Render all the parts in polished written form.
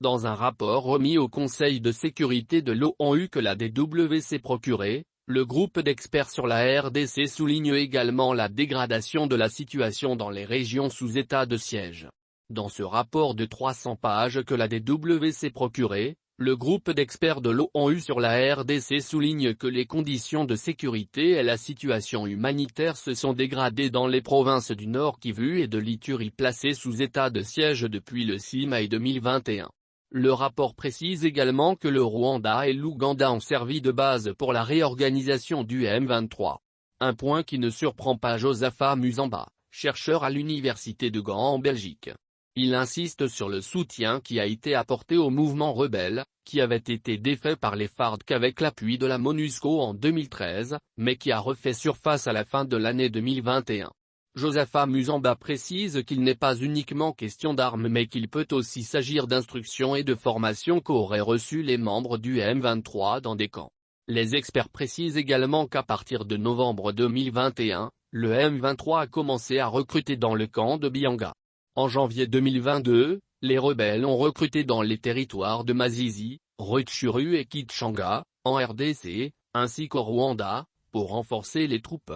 Dans un rapport remis au Conseil de sécurité de l'ONU que la DW s'est procuré, le groupe d'experts sur la RDC souligne également la dégradation de la situation dans les régions sous état de siège. Dans ce rapport de 300 pages que la DW s'est procuré, le groupe d'experts de l'ONU sur la RDC souligne que les conditions de sécurité et la situation humanitaire se sont dégradées dans les provinces du Nord Kivu et de l'Ituri placées sous état de siège depuis le 6 mai 2021. Le rapport précise également que le Rwanda et l'Ouganda ont servi de base pour la réorganisation du M23. Un point qui ne surprend pas Josaphat Musamba, chercheur à l'université de Gand en Belgique. Il insiste sur le soutien qui a été apporté au mouvement rebelle, qui avait été défait par les FARDC avec l'appui de la MONUSCO en 2013, mais qui a refait surface à la fin de l'année 2021. Josaphat Musamba précise qu'il n'est pas uniquement question d'armes mais qu'il peut aussi s'agir d'instructions et de formations qu'auraient reçues les membres du M23 dans des camps. Les experts précisent également qu'à partir de novembre 2021, le M23 a commencé à recruter dans le camp de Bianga. En janvier 2022, les rebelles ont recruté dans les territoires de Masisi, Rutshuru et Kitshanga, en RDC, ainsi qu'au Rwanda, pour renforcer les troupes.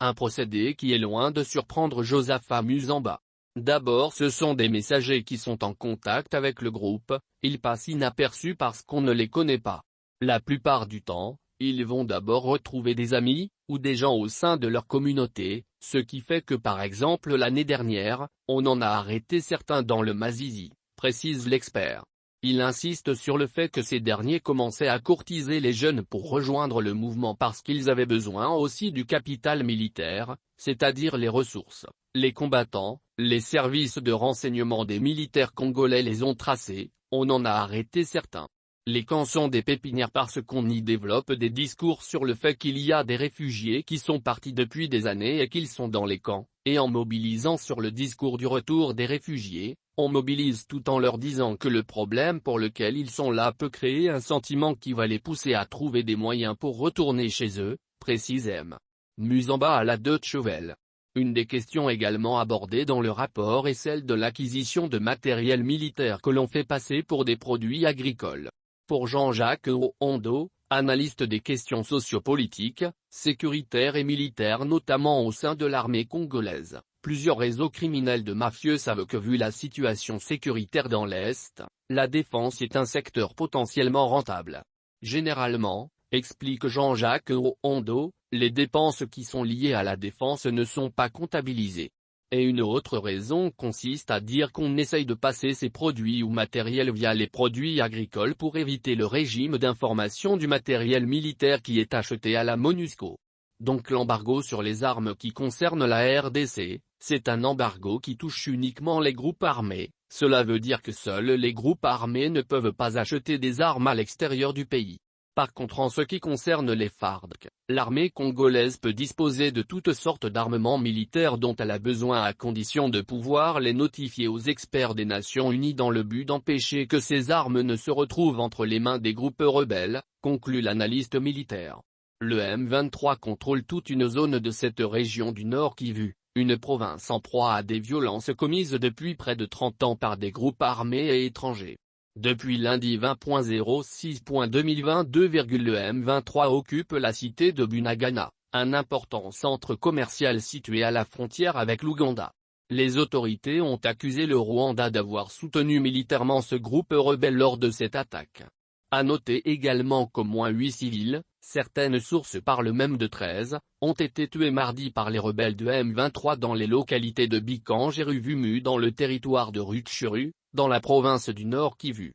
Un procédé qui est loin de surprendre Josaphat Musamba. D'abord ce sont des messagers qui sont en contact avec le groupe, ils passent inaperçus parce qu'on ne les connaît pas. La plupart du temps, ils vont d'abord retrouver des amis, ou des gens au sein de leur communauté, ce qui fait que par exemple l'année dernière, on en a arrêté certains dans le Masisi, précise l'expert. Il insiste sur le fait que ces derniers commençaient à courtiser les jeunes pour rejoindre le mouvement parce qu'ils avaient besoin aussi du capital militaire, c'est-à-dire les ressources. Les combattants, les services de renseignement des militaires congolais les ont tracés, on en a arrêté certains. Les camps sont des pépinières parce qu'on y développe des discours sur le fait qu'il y a des réfugiés qui sont partis depuis des années et qu'ils sont dans les camps, et en mobilisant sur le discours du retour des réfugiés, on mobilise tout en leur disant que le problème pour lequel ils sont là peut créer un sentiment qui va les pousser à trouver des moyens pour retourner chez eux, précise M. Musamba à la Deutsche Welle. Une des questions également abordées dans le rapport est celle de l'acquisition de matériel militaire que l'on fait passer pour des produits agricoles. Pour Jean-Jacques Ondo, analyste des questions sociopolitiques, sécuritaires et militaires notamment au sein de l'armée congolaise, plusieurs réseaux criminels de mafieux savent que vu la situation sécuritaire dans l'Est, la défense est un secteur potentiellement rentable. Généralement, explique Jean-Jacques Ondo, les dépenses qui sont liées à la défense ne sont pas comptabilisées. Et une autre raison consiste à dire qu'on essaye de passer ces produits ou matériels via les produits agricoles pour éviter le régime d'information du matériel militaire qui est acheté à la MONUSCO. Donc l'embargo sur les armes qui concerne la RDC, c'est un embargo qui touche uniquement les groupes armés, cela veut dire que seuls les groupes armés ne peuvent pas acheter des armes à l'extérieur du pays. Par contre en ce qui concerne les FARDC, l'armée congolaise peut disposer de toutes sortes d'armements militaires dont elle a besoin à condition de pouvoir les notifier aux experts des Nations Unies dans le but d'empêcher que ces armes ne se retrouvent entre les mains des groupes rebelles, conclut l'analyste militaire. Le M23 contrôle toute une zone de cette région du Nord Kivu, une province en proie à des violences commises depuis près de 30 ans par des groupes armés et étrangers. Depuis lundi 20.06.2022, le M23 occupe la cité de Bunagana, un important centre commercial situé à la frontière avec l'Ouganda. Les autorités ont accusé le Rwanda d'avoir soutenu militairement ce groupe rebelle lors de cette attaque. À noter également qu'au moins 8 civils, certaines sources parlent même de 13, ont été tués mardi par les rebelles de M23 dans les localités de Bikange et Ruvumu dans le territoire de Rutshuru, dans la province du Nord Kivu.